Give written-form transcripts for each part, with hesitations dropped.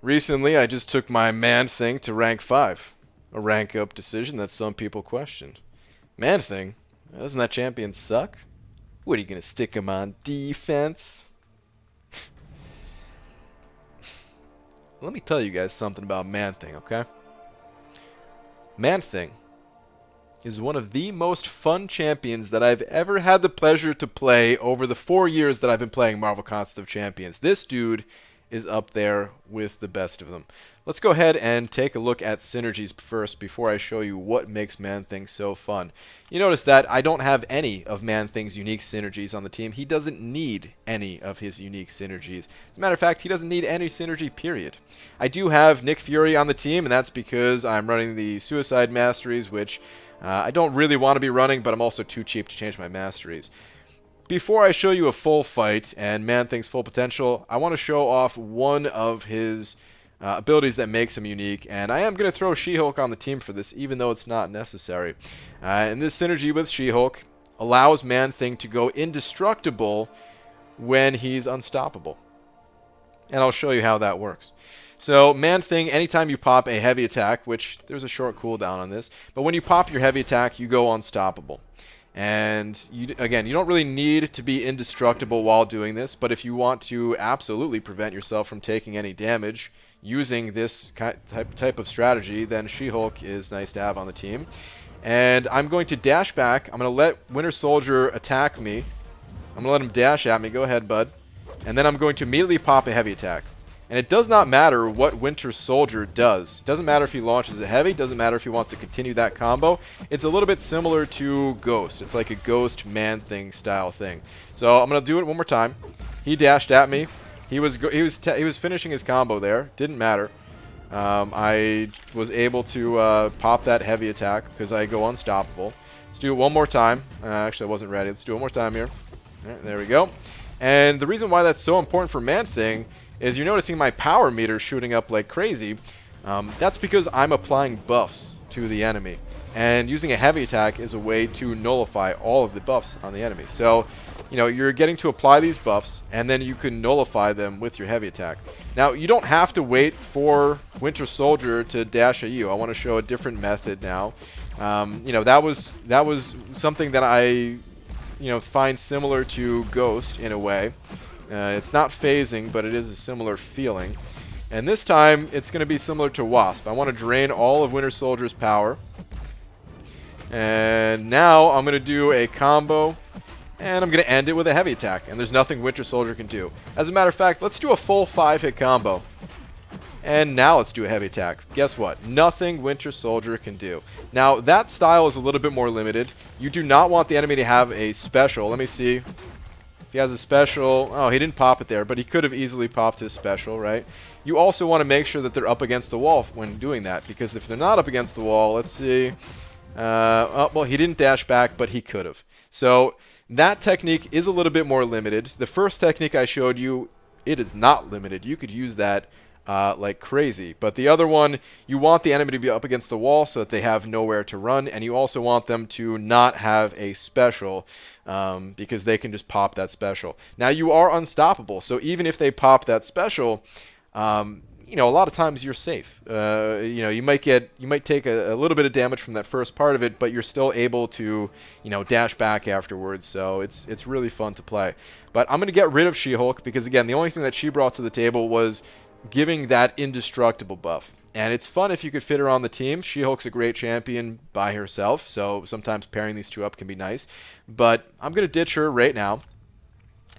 Recently, I just took my Man-Thing to rank 5. A rank up decision that some people questioned. Man-Thing? Doesn't that champion suck? What, are you gonna stick him on defense? Let me tell you guys something about Man-Thing, okay? Man-Thing is one of the most fun champions that I've ever had the pleasure to play over the 4 years that I've been playing Marvel Contest of Champions. This dude is up there with the best of them. Let's go ahead and take a look at synergies first before I show you what makes Man-Thing so fun. You notice that I don't have any of Man-Thing's unique synergies on the team. He doesn't need any of his unique synergies. As a matter of fact, he doesn't need any synergy, period. I do have Nick Fury on the team, and that's because I'm running the Suicide Masteries, which I don't really want to be running, but I'm also too cheap to change my Masteries. Before I show you a full fight and Man-Thing's full potential, I want to show off one of his abilities that makes him unique, and I am going to throw She-Hulk on the team for this, even though it's not necessary. And this synergy with She-Hulk allows Man-Thing to go indestructible when he's unstoppable. And I'll show you how that works. So, Man-Thing, anytime you pop a heavy attack, which there's a short cooldown on this, but when you pop your heavy attack, you go unstoppable. And, again, you don't really need to be indestructible while doing this, but if you want to absolutely prevent yourself from taking any damage using this type of strategy, then She-Hulk is nice to have on the team. And I'm going to dash back. I'm going to let Winter Soldier attack me. I'm going to let him dash at me. Go ahead, bud. And then I'm going to immediately pop a heavy attack. And it does not matter what Winter Soldier does. It doesn't matter if he launches a heavy. It doesn't matter if he wants to continue that combo. It's a little bit similar to Ghost. It's like a Ghost Man-Thing style thing. So I'm going to do it one more time. He dashed at me. He was finishing his combo there. Didn't matter. I was able to pop that heavy attack because I go unstoppable. Let's do it one more time. Actually, I wasn't ready. Let's do it one more time here. All right, there we go. And the reason why that's so important for Man-Thing is you're noticing my power meter shooting up like crazy. That's because I'm applying buffs to the enemy. And using a heavy attack is a way to nullify all of the buffs on the enemy. So, you know, you're getting to apply these buffs, and then you can nullify them with your heavy attack. Now, you don't have to wait for Winter Soldier to dash at you. I want to show a different method now. You know, that was something that I find similar to Ghost in a way. It's not phasing, but it is a similar feeling. And this time, it's going to be similar to Wasp. I want to drain all of Winter Soldier's power. And now I'm going to do a combo, and I'm going to end it with a heavy attack. And there's nothing Winter Soldier can do. As a matter of fact, let's do a full 5-hit combo. And now let's do a heavy attack. Guess what? Nothing Winter Soldier can do. Now, that style is a little bit more limited. You do not want the enemy to have a special. Let me see. He has a special. Oh, he didn't pop it there, but he could have easily popped his special, right? You also want to make sure that they're up against the wall when doing that, because if they're not up against the wall, let's see. Oh, well, he didn't dash back, but he could have. So that technique is a little bit more limited. The first technique I showed you, it is not limited. You could use that like crazy. But the other one, you want the enemy to be up against the wall so that they have nowhere to run, and you also want them to not have a special because they can just pop that special. Now, you are unstoppable, so even if they pop that special, you know, a lot of times you're safe. You know, you might take a little bit of damage from that first part of it, but you're still able to, you know, dash back afterwards. So it's really fun to play. But I'm going to get rid of She-Hulk because, again, the only thing that she brought to the table was giving that indestructible buff. And it's fun if you could fit her on the team. She-Hulk's a great champion by herself, so sometimes pairing these two up can be nice. But I'm going to ditch her right now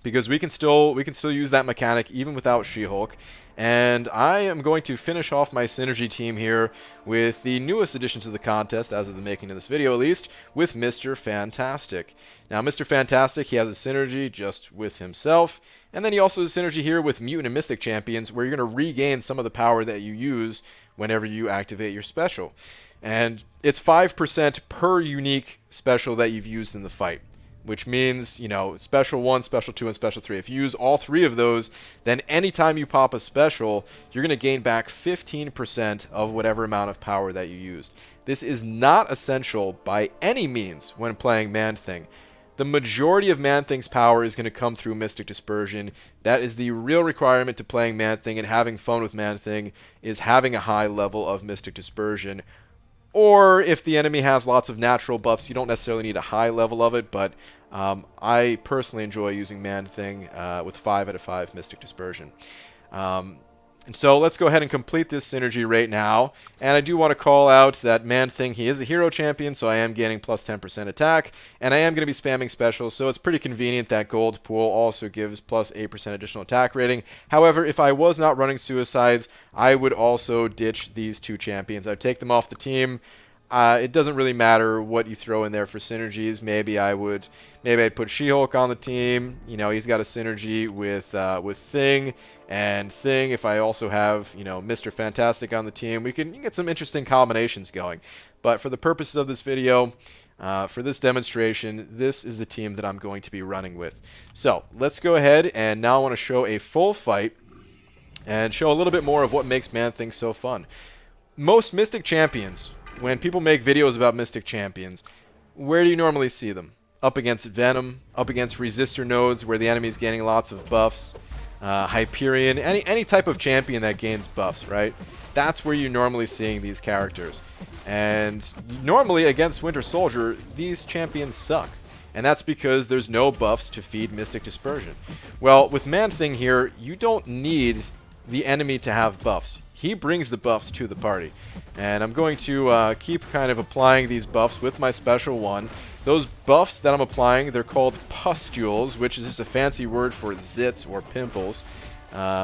because we can still use that mechanic even without She-Hulk. And I am going to finish off my synergy team here with the newest addition to the contest, as of the making of this video at least, with Mr. Fantastic. Now, Mr. Fantastic, he has a synergy just with himself, and then he also has a synergy here with Mutant and Mystic champions, where you're going to regain some of the power that you use whenever you activate your special. And it's 5% per unique special that you've used in the fight, which means, you know, Special 1, Special 2, and Special 3. If you use all three of those, then anytime you pop a special, you're going to gain back 15% of whatever amount of power that you used. This is not essential by any means when playing Man-Thing. the majority of Man-Thing's power is going to come through Mystic Dispersion. That is the real requirement to playing Man-Thing and having fun with Man-Thing, is having a high level of Mystic Dispersion. Or if the enemy has lots of natural buffs, you don't necessarily need a high level of it, but I personally enjoy using Man-Thing with 5 out of 5 Mystic Dispersion. And so let's go ahead and complete this synergy right now. And I do want to call out that Man-Thing, he is a hero champion, so I am gaining plus 10% attack. And I am going to be spamming specials, so it's pretty convenient that Gold Pool also gives plus 8% additional attack rating. However, if I was not running Suicides, I would also ditch these two champions. I'd take them off the team. It doesn't really matter what you throw in there for synergies. Maybe I'd put She-Hulk on the team. You know, he's got a synergy with Thing, and Thing. If I also have, you know, Mr. Fantastic on the team, you can get some interesting combinations going. But for the purposes of this video, for this demonstration, this is the team that I'm going to be running with. So let's go ahead, and now I want to show a full fight and show a little bit more of what makes Man-Thing so fun. Most Mystic champions, when people make videos about Mystic champions, where do you normally see them? Up against Venom, up against resistor nodes where the enemy is gaining lots of buffs, Hyperion, any type of champion that gains buffs, right? That's where you're normally seeing these characters. And normally against Winter Soldier, these champions suck. And that's because there's no buffs to feed Mystic Dispersion. Well, with Man-Thing here, you don't need the enemy to have buffs. He brings the buffs to the party. And I'm going to keep kind of applying these buffs with my special one. Those buffs that I'm applying, they're called pustules, which is just a fancy word for zits or pimples,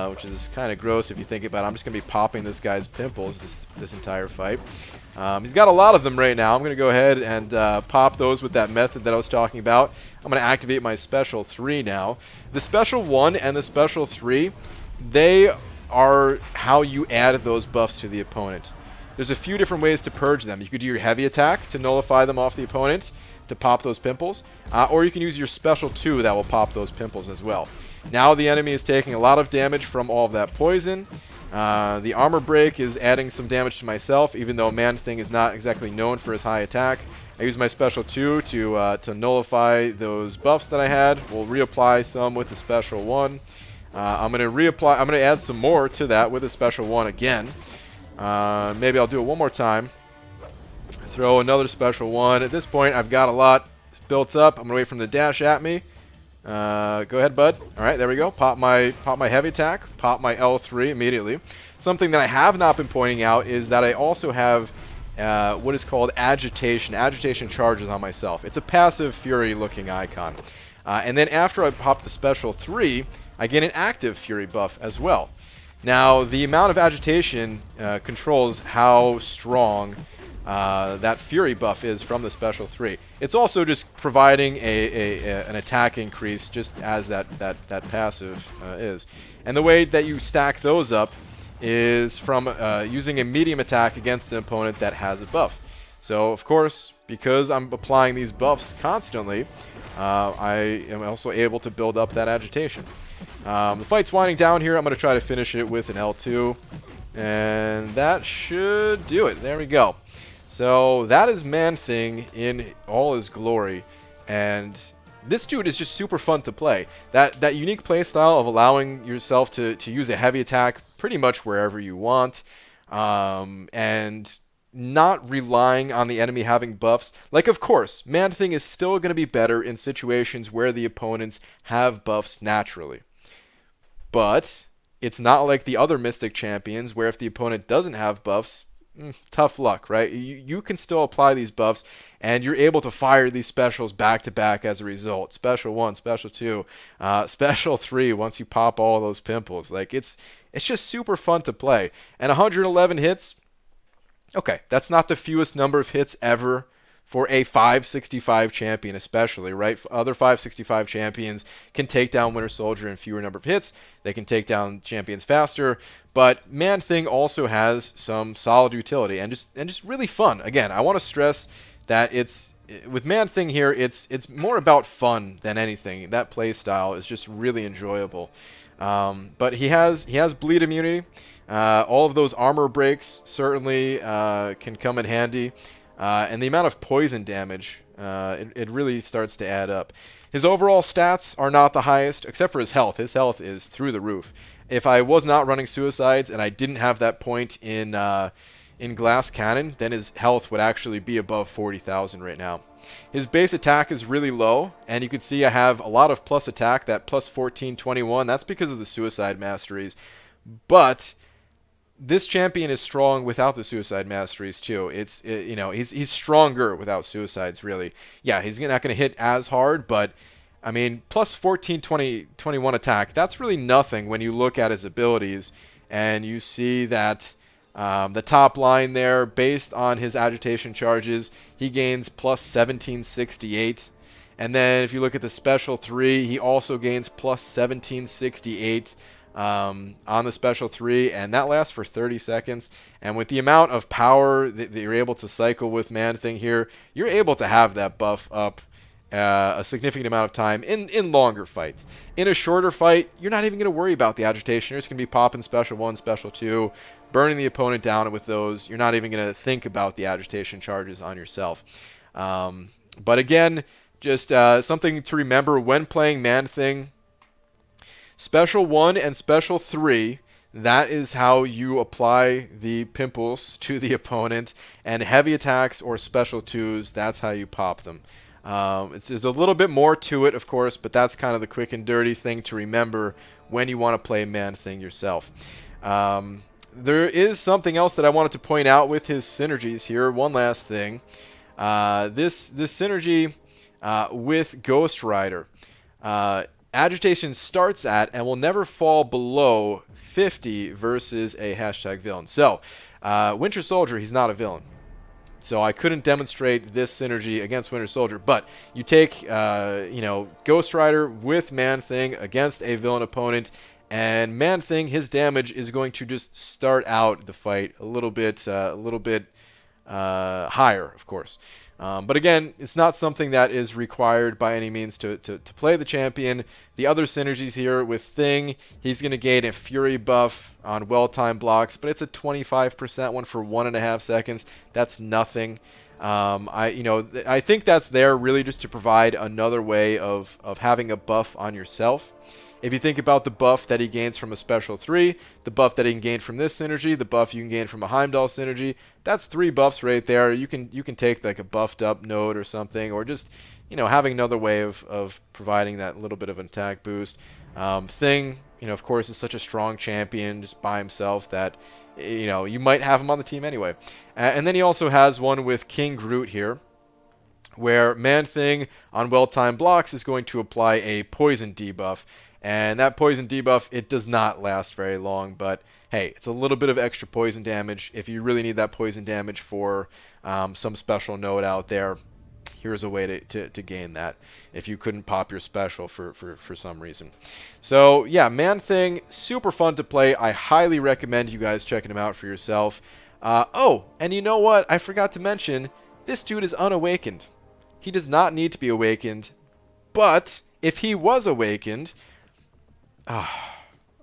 which is kind of gross if you think about it. I'm just going to be popping this guy's pimples this entire fight. He's got a lot of them right now. I'm going to go ahead and pop those with that method that I was talking about. I'm going to activate my special 3 now. The special 1 and the special 3, they are how you add those buffs to the opponent. There's a few different ways to purge them. You could do your heavy attack to nullify them off the opponent, to pop those pimples, or you can use your special 2 that will pop those pimples as well. Now the enemy is taking a lot of damage from all of that poison. The armor break is adding some damage to myself, even though Man-Thing is not exactly known for his high attack. I use my special 2 to nullify those buffs that I had. We'll reapply some with the special 1. I'm gonna add some more to that with a special 1 again. Maybe I'll do it one more time. Throw another special 1. At this point, I've got a lot built up. I'm gonna wait for him to dash at me. Go ahead, bud. All right, there we go. Pop my heavy attack. Pop my L3 immediately. Something that I have not been pointing out is that I also have what is called Agitation. Agitation charges on myself. It's a passive Fury-looking icon. And then after I pop the special 3, I get an active Fury buff as well. Now, the amount of agitation controls how strong that Fury buff is from the special 3. It's also just providing an attack increase just as that passive is. And the way that you stack those up is from using a medium attack against an opponent that has a buff. So, of course, because I'm applying these buffs constantly, I am also able to build up that agitation. The fight's winding down here. I'm going to try to finish it with an L2. And that should do it. There we go. So that is Man-Thing in all his glory. And this dude is just super fun to play. That unique playstyle of allowing yourself to use a heavy attack pretty much wherever you want. And not relying on the enemy having buffs. Like, of course, Man-Thing is still going to be better in situations where the opponents have buffs naturally. But it's not like the other Mystic champions where if the opponent doesn't have buffs, tough luck, right? You can still apply these buffs and you're able to fire these specials back to back as a result. Special 1, special 2, special 3 once you pop all those pimples. Like, it's just super fun to play. And 111 hits, okay, that's not the fewest number of hits ever for a 565 champion especially, right? Other 565 champions can take down Winter Soldier in fewer number of hits. They can take down champions faster. But Man-Thing also has some solid utility and just really fun. Again, I want to stress that with Man-Thing here, it's more about fun than anything. That play style is just really enjoyable. But he has bleed immunity. All of those armor breaks certainly can come in handy. And the amount of poison damage It really starts to add up. His overall stats are not the highest, except for his health. His health is through the roof. If I was not running suicides and I didn't have that point in Glass Cannon, then his health would actually be above 40,000 right now. His base attack is really low, and you can see I have a lot of plus attack, that plus 1421. That's because of the suicide masteries. But this champion is strong without the suicide masteries too. You know, he's stronger without suicides, really. Yeah, he's not going to hit as hard, but I mean, plus 14, 20, 21 attack, that's really nothing when you look at his abilities and you see that the top line there, based on his agitation charges, he gains plus 1768. And then if you look at the special 3, he also gains plus 1768 on the special 3, and that lasts for 30 seconds. And with the amount of power that you're able to cycle with Man-Thing here, you're able to have that buff up a significant amount of time in longer fights. In a shorter fight, you're not even going to worry about the agitation. You're just going to be popping special 1, special 2, burning the opponent down with those. You're not even going to think about the agitation charges on yourself. But again, just something to remember when playing Man-Thing. Special 1 and Special 3, that is how you apply the pimples to the opponent. And heavy attacks or Special 2s, that's how you pop them. There's a little bit more to it, of course, but that's kind of the quick and dirty thing to remember when you want to play Man-Thing yourself. There is something else that I wanted to point out with his synergies here. One last thing. This synergy with Ghost Rider. Agitation starts at and will never fall below 50 versus a hashtag villain. So, Winter Soldier, he's not a villain. So I couldn't demonstrate this synergy against Winter Soldier. But you take, Ghost Rider with Man-Thing against a villain opponent, and Man-Thing, his damage is going to just start out the fight a little bit higher, of course. But again, it's not something that is required by any means to play the champion. The other synergies here with Thing, he's going to gain a Fury buff on well-timed blocks, but it's a 25% one for 1.5 seconds. That's nothing. I think that's there really just to provide another way of having a buff on yourself. If you think about the buff that he gains from a Special 3, the buff that he can gain from this synergy, the buff you can gain from a Heimdall synergy, that's 3 buffs right there. You can take like a buffed up node or something, or just having another way of providing that little bit of an attack boost. Thing, of course, is such a strong champion just by himself that you might have him on the team anyway. And then he also has one with King Groot here, where Man-Thing on well-timed blocks is going to apply a poison debuff. And that poison debuff, it does not last very long, but hey, it's a little bit of extra poison damage. If you really need that poison damage for some special node out there, here's a way to gain that if you couldn't pop your special for some reason. So yeah, Man-Thing, super fun to play. I highly recommend you guys checking him out for yourself. Oh, and you know what? I forgot to mention, this dude is unawakened. He does not need to be awakened, but if he was awakened...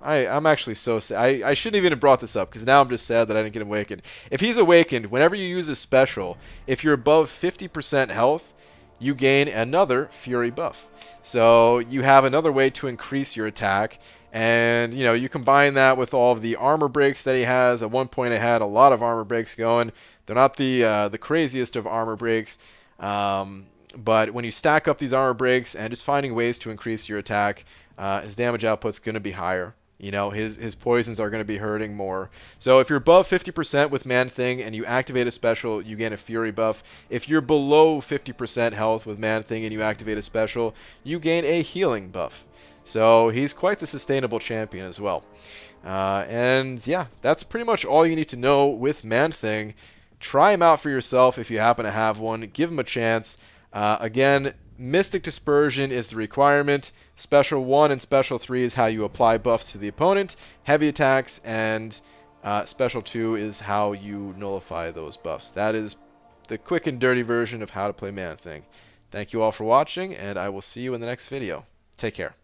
I'm actually so sad. I shouldn't even have brought this up because now I'm just sad that I didn't get him awakened. If he's awakened, whenever you use a special, if you're above 50% health, you gain another Fury buff. So you have another way to increase your attack. And, you combine that with all of the armor breaks that he has. At one point I had a lot of armor breaks going. They're not the craziest of armor breaks. But when you stack up these armor breaks and just finding ways to increase your attack, his damage output's going to be higher. His poisons are going to be hurting more. So if you're above 50% with Man-Thing and you activate a special, you gain a Fury buff. If you're below 50% health with Man-Thing and you activate a special, you gain a healing buff. So he's quite the sustainable champion as well. And yeah, that's pretty much all you need to know with Man-Thing. Try him out for yourself if you happen to have one. Give him a chance. Again, Mystic Dispersion is the requirement. Special 1 and Special 3 is how you apply buffs to the opponent. Heavy attacks and Special 2 is how you nullify those buffs. That is the quick and dirty version of how to play Man-Thing. Thank you all for watching, and I will see you in the next video. Take care.